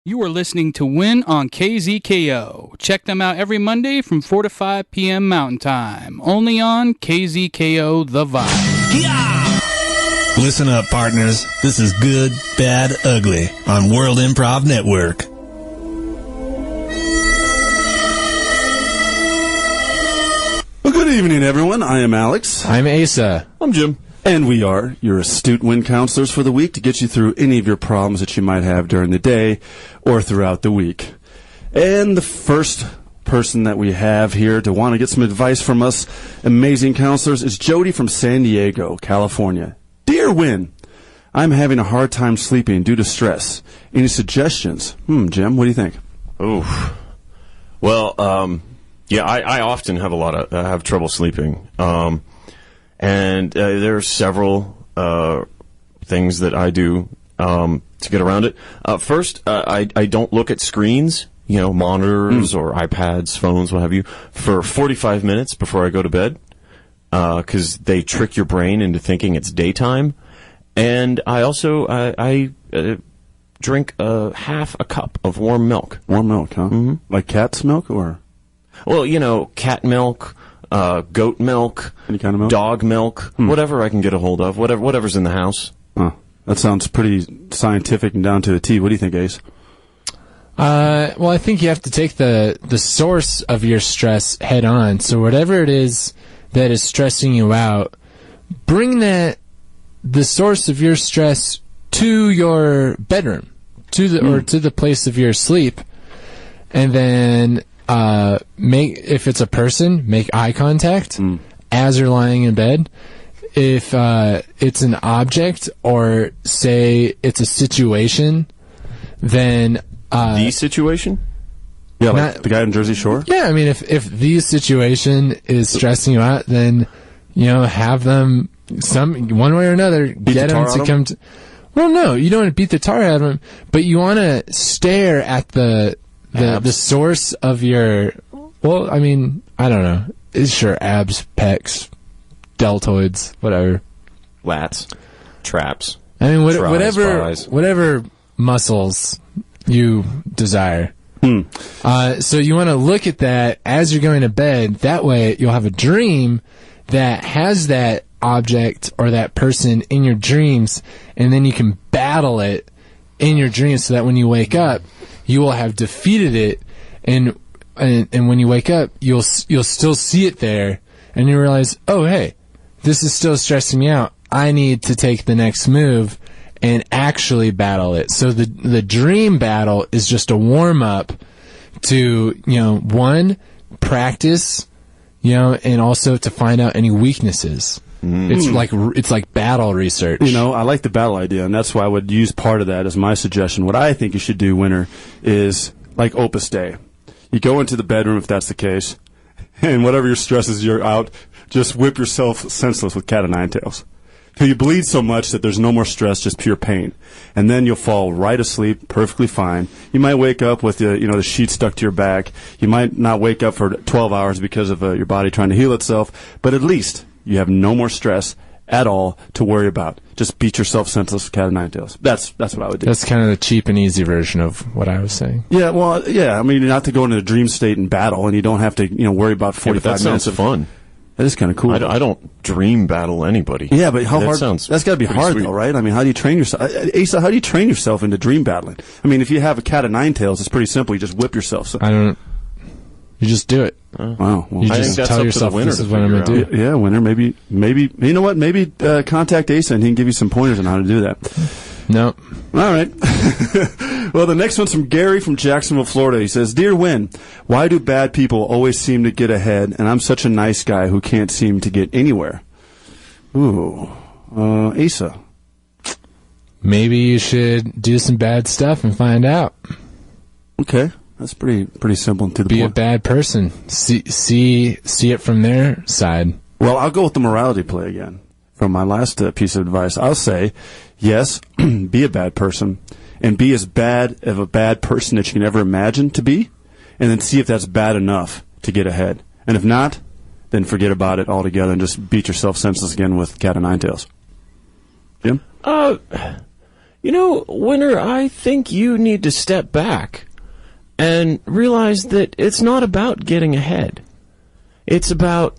You are listening to Win on KZKO. Check them out every Monday from 4 to 5 p.m. Mountain Time. Only on KZKO The Vibe. Yeah! Listen up, partners. This is Good, Bad, Ugly on World Improv Network. Well, good evening, everyone. I am Alex. I'm Asa. I'm Jim. And we are your astute Win counselors for the week to get you through any of your problems that you might have during the day or throughout the week. And the first person that we have here to want to get some advice from us amazing counselors is Jody from San Diego, California. Dear Win, I'm having a hard time sleeping due to stress. Any suggestions? Jim, what do you think? Oh, well, yeah, I often have have trouble sleeping. And there are several things that I do to get around it. First, I don't look at screens, monitors or iPads, phones, what have you, for 45 minutes before I go to bed, because they trick your brain into thinking it's daytime. And I also I drink half a cup of warm milk. Warm milk, huh? Mm-hmm. Like cat's milk or? Well, cat milk. Goat milk, any kind of milk? Dog milk, whatever I can get a hold of, whatever's in the house. That sounds pretty scientific and down to a T. What do you think, Ace? Well, I think you have to take the source of your stress head on. So whatever it is that is stressing you out, bring the source of your stress to your bedroom, or to the place of your sleep, and then if it's a person, make eye contact as you're lying in bed. If it's an object, or say it's a situation, then the situation? Yeah, like the guy in Jersey Shore? Yeah, I mean, if the situation is stressing you out, then, have them, one way or another, get them to come to... Well, no, you don't want to beat the tar out of them, but you want to stare at the source of your... Well, I mean, I don't know. It's sure abs, pecs, deltoids, whatever. Lats, traps. I mean, whatever muscles you desire. So you want to look at that as you're going to bed. That way you'll have a dream that has that object or that person in your dreams, and then you can battle it in your dreams so that when you wake up, you will have defeated it, and when you wake up, you'll still see it there, and you realize, oh, hey, this is still stressing me out. I need to take the next move and actually battle it. So the dream battle is just a warm up to, one, practice, and also to find out any weaknesses. It's like battle research. I like the battle idea, and that's why I would use part of that as my suggestion. What I think you should do, Winner, is like Opus Dei. You go into the bedroom, if that's the case, and whatever your stress is, you're out, just whip yourself senseless with cat o' nine tails. Till you bleed so much that there's no more stress, just pure pain. And then you'll fall right asleep, perfectly fine. You might wake up with the sheet stuck to your back. You might not wake up for 12 hours because of your body trying to heal itself, but at least you have no more stress at all to worry about. Just beat yourself senseless with cat o' nine tails. That's what I would do. That's kind of the cheap and easy version of what I was saying. Yeah, well, yeah. I mean, not to go into the dream state and battle, and you don't have to worry about 45 minutes. That sounds fun. That is kind of cool. I don't dream battle anybody. Yeah, but how hard? That's got to be hard, sweet. though, right? I mean, how do you train yourself? Asa, how do you train yourself into dream battling? I mean, if you have a cat o' nine tails, it's pretty simple. You just whip yourself. So. You just do it. Wow. Well, you just tell yourself this is what I'm going to do. Yeah, Winner. Maybe. You know what? Maybe contact Asa and he can give you some pointers on how to do that. No. All right. Well, the next one's from Gary from Jacksonville, Florida. He says, Dear Win, why do bad people always seem to get ahead, and I'm such a nice guy who can't seem to get anywhere? Ooh. Asa. Maybe you should do some bad stuff and find out. Okay. That's pretty simple and to the point. Be a bad person. See it from their side. Well, I'll go with the morality play again. From my last piece of advice, I'll say, yes, be a bad person, and be as bad of a bad person that you can ever imagine to be, and then see if that's bad enough to get ahead. And if not, then forget about it altogether and just beat yourself senseless again with cat o' nine tails. Jim? Winner, I think you need to step back and realize that it's not about getting ahead. It's about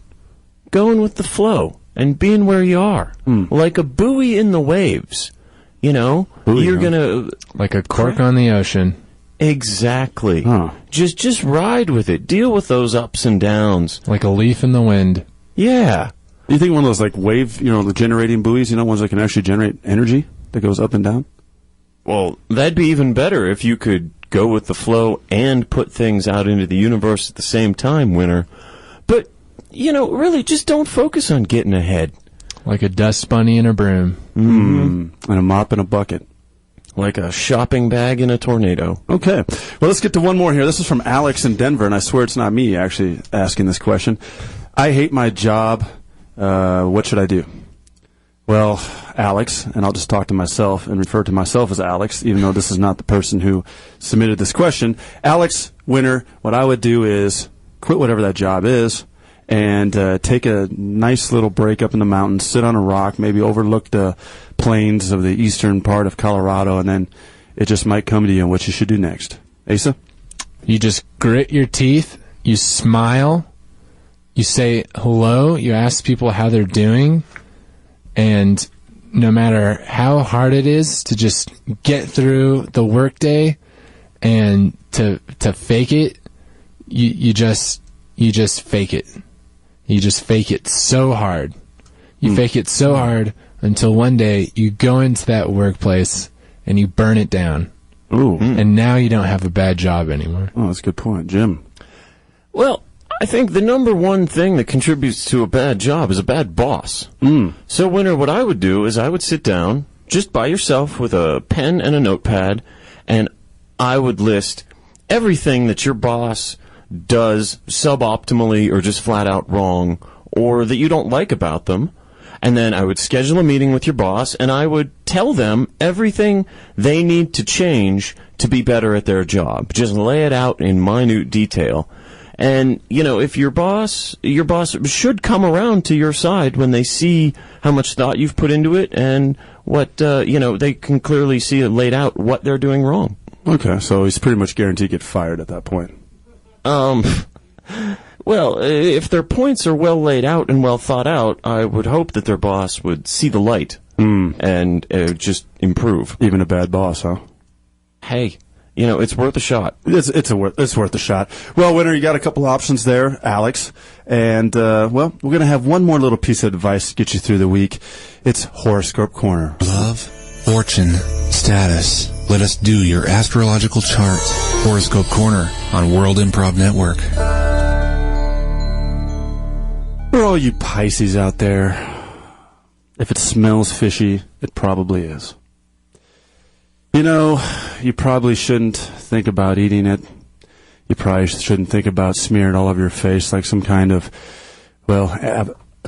going with the flow and being where you are. Like a buoy in the waves. You're going to... Like a cork on the ocean. Exactly. Just ride with it. Deal with those ups and downs. Like a leaf in the wind. Yeah. Do you think one of those like wave, the generating buoys, ones that can actually generate energy that goes up and down? Well, that'd be even better if you could go with the flow and put things out into the universe at the same time, Winner. But, really just don't focus on getting ahead. Like a dust bunny in a broom. And a mop in a bucket. Like a shopping bag in a tornado. Okay. Well, let's get to one more here. This is from Alex in Denver, and I swear it's not me actually asking this question. I hate my job. What should I do? Well, Alex, and I'll just talk to myself and refer to myself as Alex, even though this is not the person who submitted this question. Alex, Winner, what I would do is quit whatever that job is and take a nice little break up in the mountains, sit on a rock, maybe overlook the plains of the eastern part of Colorado, and then it just might come to you on what you should do next. Asa? You just grit your teeth, you smile, you say hello, you ask people how they're doing, and no matter how hard it is to just get through the workday and to fake it, you just fake it. You just fake it so hard. You fake it so hard until one day you go into that workplace and you burn it down. Ooh. And now you don't have a bad job anymore. Oh, that's a good point. Jim? Well, I think the number one thing that contributes to a bad job is a bad boss. So, Winner, what I would do is I would sit down just by yourself with a pen and a notepad, and I would list everything that your boss does suboptimally or just flat out wrong or that you don't like about them. And then I would schedule a meeting with your boss, and I would tell them everything they need to change to be better at their job. Just lay it out in minute detail. And, if your boss should come around to your side when they see how much thought you've put into it and what, they can clearly see laid out what they're doing wrong. Okay, so he's pretty much guaranteed to get fired at that point. Well, if their points are well laid out and well thought out, I would hope that their boss would see the light and just improve. Even a bad boss, huh? Hey, it's worth a shot. It's worth a shot. Well, Winner, you got a couple options there, Alex. And, we're going to have one more little piece of advice to get you through the week. It's Horoscope Corner. Love, fortune, status. Let us do your astrological chart. Horoscope Corner on World Improv Network. For all you Pisces out there, if it smells fishy, it probably is. You probably shouldn't think about eating it. You probably shouldn't think about smearing it all over your face like some kind of,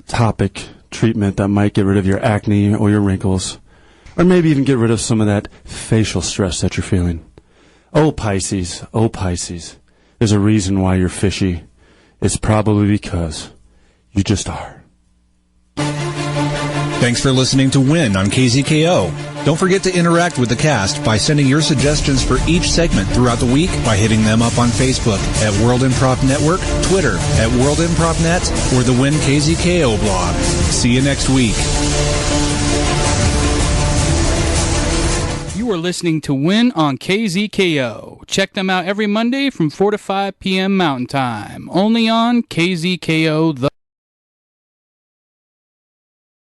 topic treatment that might get rid of your acne or your wrinkles. Or maybe even get rid of some of that facial stress that you're feeling. Oh, Pisces, there's a reason why you're fishy. It's probably because you just are. Thanks for listening to Win on KZKO. Don't forget to interact with the cast by sending your suggestions for each segment throughout the week by hitting them up on Facebook at World Improv Network, Twitter at World Improv Net, or the Win KZKO blog. See you next week. You are listening to Win on KZKO. Check them out every Monday from 4 to 5 p.m. Mountain Time. Only on KZKO